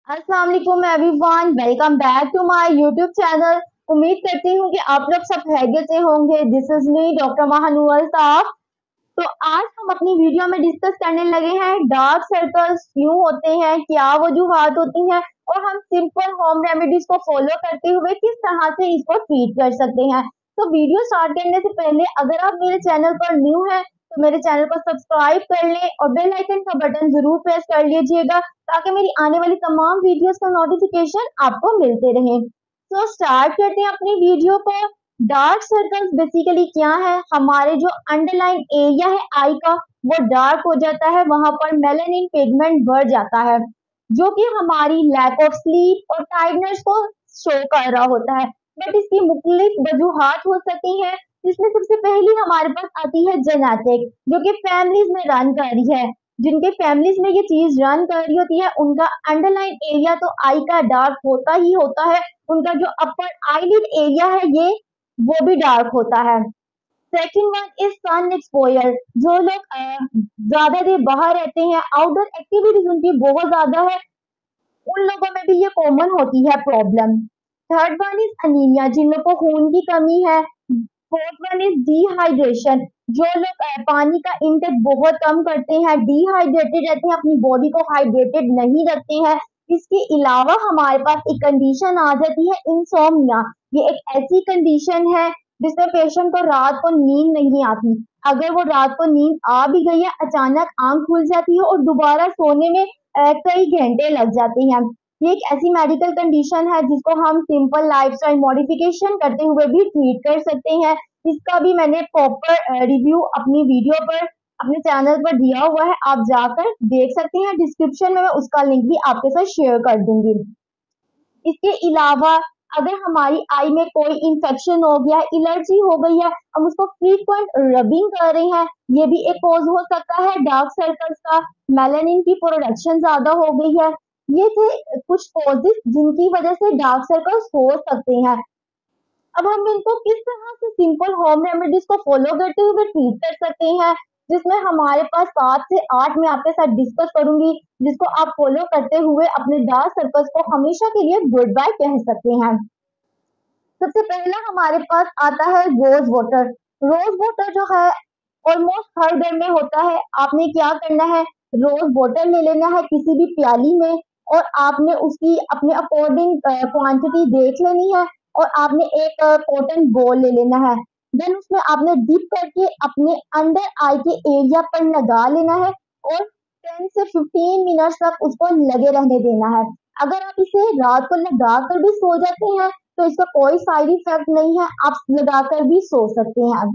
अस्सलाम वालेकुम everyone, welcome back to my YouTube channel. उम्मीद करती हूँ कि आप लोग सब खैरियत से होंगे। दिस इज मी डॉक्टर महानुअल साहब। तो आज हम अपनी वीडियो में डिस्कस करने लगे हैं डार्क सर्कल्स क्यों होते हैं, क्या वजूहात होती हैं और हम सिंपल होम रेमेडीज को फॉलो करते हुए किस तरह से इसको ट्रीट कर सकते हैं। तो वीडियो स्टार्ट करने से पहले अगर आप मेरे चैनल पर न्यू हैं तो मेरे चैनल को सब्सक्राइब कर लें और बेल आइकन का बटन जरूर प्रेस कर लीजिएगा ताकि मेरी आने वाली तमाम वीडियोस का नोटिफिकेशन आपको मिलते रहे। तो स्टार्ट करते हैं अपनी वीडियो को। डार्क सर्कल्स बेसिकली क्या है? हमारे जो अंडरलाइन एरिया है आई का वो डार्क हो जाता है, वहां पर मेलानिन पिगमेंट बढ़ जाता है जो कि हमारी लैक ऑफ स्लीप और टाइर्डनेस को शो कर रहा होता है। बट इसकी मुख्तलिफ वजूहात हो सकती हैं, जिसमें सबसे पहली हमारे पास आती है जेनेटिक, जो कि फैमिलीज में रन कर रही है। जिनके फैमिलीज में ये चीज रन कर रही होती है उनका अंडरलाइन एरिया तो आई का डार्क होता ही होता है। उनका जो अपर आईलिड एरिया है ये वो भी डार्क होता है। Second one is sun exposure. जो लोग ज्यादा देर बाहर रहते हैं, आउटडोर एक्टिविटीज उनकी बहुत ज्यादा है, उन लोगों में भी ये कॉमन होती है problem. Third one is anaemia, जिन लोगों को खून की कमी है। फोर्थ वन इज डिहाइड्रेशन, जो लोग पानी का इंटेक बहुत कम करते हैं, डिहाइड्रेटेड रहते हैं, अपनी बॉडी को हाइड्रेटेड नहीं रखते हैं। इसके अलावा हमारे पास एक कंडीशन आ जाती है इंसोम्निया। ये एक ऐसी कंडीशन है जिसमें पेशेंट को रात को नींद नहीं आती। अगर वो रात को नींद आ भी गई है, अचानक आंख खुल जाती है और दोबारा सोने में कई घंटे लग जाते हैं। ये एक ऐसी मेडिकल कंडीशन है जिसको हम सिंपल लाइफस्टाइल मॉडिफिकेशन करते हुए भी ट्रीट कर सकते हैं। इसका भी मैंने प्रॉपर रिव्यू अपनी वीडियो पर अपने चैनल पर दिया हुआ है, आप जाकर देख सकते हैं। डिस्क्रिप्शन में मैं उसका लिंक भी आपके साथ शेयर कर दूंगी। इसके अलावा अगर हमारी आई में कोई इंफेक्शन हो गया है, एलर्जी हो गई है, हम उसको फ्रीक्वेंट रबिंग कर रहे हैं, ये भी एक कॉज हो सकता है डार्क सर्कल्स का। मेलानिन की प्रोडक्शन ज्यादा हो गई है, ये थे कुछ कॉजेस जिनकी वजह से डार्क सर्कल्स हो सकते हैं। अब हम इनको किस तरह से सिंपल होम रेमेडीज को फॉलो करते हुए ट्रीट कर सकते हैं, जिसमें हमारे पास 7 से 8 मैं आपके साथ डिस्कस करूंगी, जिसको आप फॉलो करते हुए अपने डार्क सर्कल्स को हमेशा के लिए गुड बाय कह सकते हैं। सबसे पहला हमारे पास आता है रोज वाटर। रोज वाटर जो है ऑलमोस्ट हर घर में होता है। आपने क्या करना है, रोज वाटर ले लेना है किसी भी प्याली में और आपने उसकी अपने अकॉर्डिंग क्वांटिटी देख लेनी है और आपने एक कॉटन बॉल ले लेना है। देन उसमें आपने डिप करके अपने अंडर आई के एरिया पर लगा लेना है और 10 से 15 मिनट तक उसको लगे रहने देना है। अगर आप इसे रात को लगा कर भी सो जाते हैं तो इसका कोई साइड इफेक्ट नहीं है, आप लगाकर भी सो सकते हैं।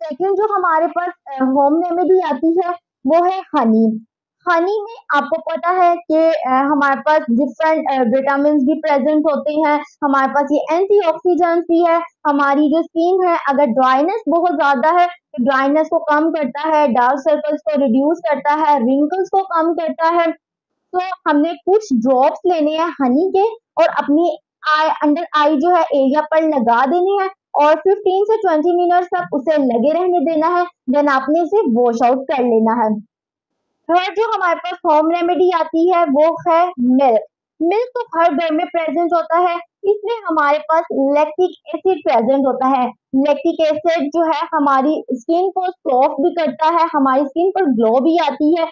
सेकंड जो हमारे पास होम रेमेडी आती है वो है हनी। हनी में आपको पता है कि हमारे पास डिफरेंट विटामिन भी प्रेजेंट होते हैं, हमारे पास ये एंटीऑक्सीडेंट्स भी है। हमारी जो स्किन है अगर ड्राइनेस बहुत ज्यादा है तो ड्राइनेस को कम करता है, डार्क सर्कल्स को रिड्यूस करता है, रिंकल्स को कम करता है। तो हमने कुछ ड्रॉप्स लेने हैं हनी के और अपनी आई अंडर आई जो है एरिया पर लगा देनी है और 15 से 20 मिनट तक उसे लगे रहने देना है। देन आपने इसे वॉश आउट कर लेना है। थर्ड जो हमारे पास होम रेमेडी आती है वो है मिल्क। मिल्क तो हर घर में प्रेजेंट होता है, इसमें हमारे पास लैक्टिक एसिड प्रेजेंट होता है। लैक्टिक एसिड जो है हमारी स्किन को सॉफ्ट भी करता है, हमारी स्किन पर ग्लो भी आती है।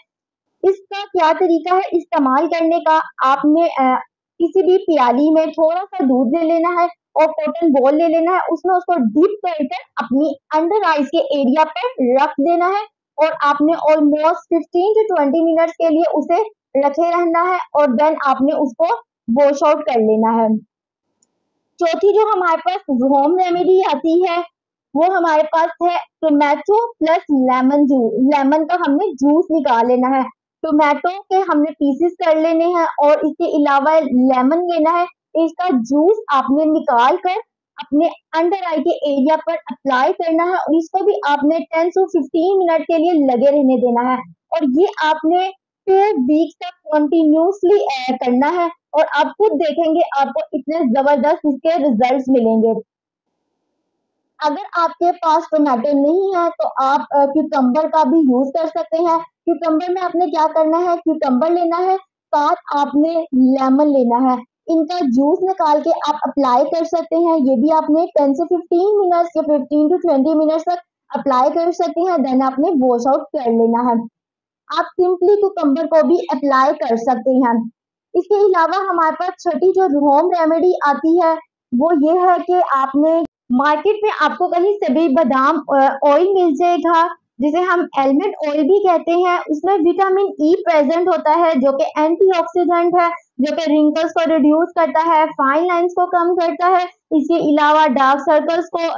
इसका क्या तरीका है इस्तेमाल करने का, आपने किसी भी प्याली में थोड़ा सा दूध ले लेना है और कॉटन बॉल ले लेना है, उसमें उसको डिप कर अपनी अंडर आईज के एरिया पर रख देना है और आपने ऑलमोस्ट 15 से 20 मिनट के लिए उसे रखे रहना है और देन आपने उसको वॉश आउट कर लेना है। चौथी जो हमारे पास होम रेमेडी आती है वो हमारे पास है tomato plus lemon juice. Lemon का हमने जूस निकाल लेना है, टोमेटो के हमने पीसेस कर लेने हैं और इसके अलावा लेमन लेना है। इसका जूस आपने निकाल कर अपने अंडर आई के एरिया पर अप्लाई करना है और इसको भी आपने 10 से 15 मिनट के लिए लगे रहने देना है और ये आपने 2 वीक तक कंटिन्यूसली करना है और आप खुद देखेंगे आपको इतने जबरदस्त इसके रिजल्ट्स मिलेंगे। अगर आपके पास टोमेटो नहीं है तो आप क्यूकम्बर का भी यूज कर सकते हैं। क्यूकम्बर में आपने क्या करना है, क्यूकम्बर लेना है, साथ आपने लेमन लेना है। इनका जूस निकाल के आप अप्लाई कर सकते हैं। ये भी आपने 10 से 15 मिनट्स या 15 टू 20 मिनट्स तक अप्लाई कर सकते हैं। देन आपने वॉश आउट कर लेना है। आप सिंपली कुकम्बर को भी अप्लाई कर सकते हैं। इसके अलावा हमारे पास छठी जो होम रेमेडी आती है वो ये है कि आपने मार्केट में आपको कहीं सभी बादाम ऑयल मिल जाएगा, जिसे हम एलमंड ऑयल भी कहते हैं। उसमें विटामिन ई प्रेजेंट होता है जो कि एंटीऑक्सीडेंट है, जो कि रिंकल्स को रिड्यूस करता है, फाइन लाइंस को कम करता है। इसके अलावा डार्क सर्कल्स को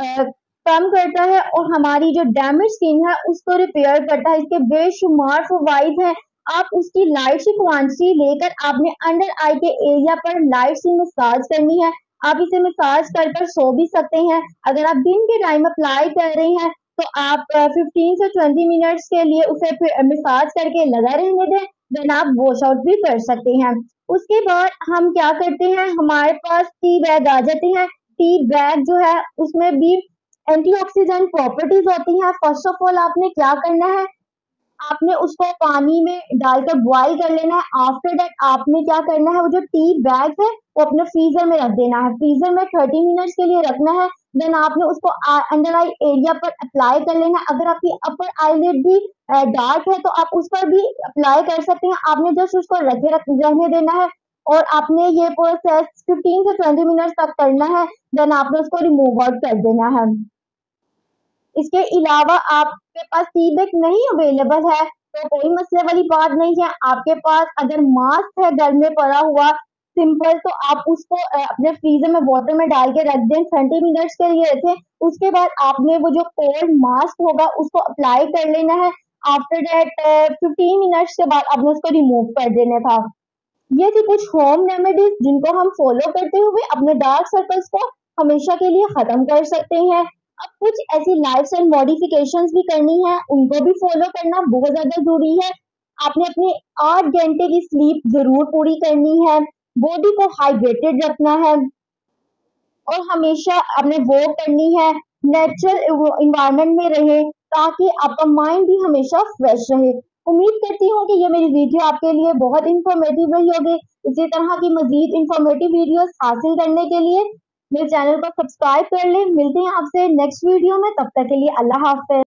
कम करता है और हमारी जो डैमेज स्किन है उसको रिपेयर करता है। इसके बेशुमार फवाइद हैं। आप उसकी लाइट सी क्वांटिटी लेकर आपने अंडर आई के एरिया पर लाइट सी मसाज करनी है। आप इसे मसाज कर कर सो भी सकते हैं। अगर आप दिन के टाइम अप्लाई कर रहे हैं तो आप 15 से 20 मिनट्स के लिए उसे मसाज करके लगा रहने दें। देन आप वॉश आउट भी कर सकते हैं। उसके बाद हम क्या करते हैं, हमारे पास टी बैग आ जाते हैं। टी बैग जो है उसमें भी एंटीऑक्सीडेंट प्रॉपर्टीज होती हैं। फर्स्ट ऑफ ऑल आपने क्या करना है, आपने उसको पानी में डालकर बॉईल कर लेना है। आफ्टर दैट आपने क्या करना है, वो जो टी बैग है वो अपने फ्रीजर में रख देना है। फ्रीजर में 30 मिनट्स के लिए रखना है। देन आपने उसको अंडर आई एरिया पर अप्लाई कर लेना है। अगर आपकी अपर आईलिड भी डार्क है तो आप उस पर भी अप्लाई कर सकते हैं। आपने जस्ट उसको रहने देना है और आपने ये प्रोसेस 15 से 20 मिनट्स तक करना है। देन आपने उसको रिमूव आउट कर देना है। इसके अलावा आपके पास टी बैग नहीं अवेलेबल है तो कोई मसले वाली बात नहीं है। आपके पास अगर मास्क है घर में पड़ा हुआ सिंपल, तो आप उसको अपने फ्रीजर में वाटर में डाल के रख दें, 30 मिनट्स के लिए रखें। उसके बाद आपने वो जो कोल्ड मास्क होगा उसको अप्लाई कर लेना है। आफ्टर दैट 15 मिनट्स के बाद आपने उसको रिमूव कर देना था। ये थी कुछ होम रेमेडीज जिनको हम फॉलो करते हुए अपने डार्क सर्कल्स को हमेशा के लिए खत्म कर सकते हैं। अब कुछ ऐसी लाइफस्टाइल मॉडिफिकेशंस भी करनी है, उनको भी फॉलो करना बहुत ज्यादा जरूरी है। आपने अपने 8 घंटे की स्लीप जरूर पूरी करनी है, बॉडी को हाइड्रेटेड रखना है और हमेशा आपने वॉक करनी है, नेचुरल इन्वायरमेंट में रहे ताकि आपका माइंड भी हमेशा फ्रेश रहे। उम्मीद करती हूँ कि ये मेरी वीडियो आपके लिए बहुत इंफॉर्मेटिव रही होगी। इसी तरह की मजीद इंफॉर्मेटिव वीडियोस हासिल करने के लिए मेरे चैनल को सब्सक्राइब कर लें। मिलते हैं आपसे नेक्स्ट वीडियो में, तब तक के लिए अल्लाह हाफ़िज़।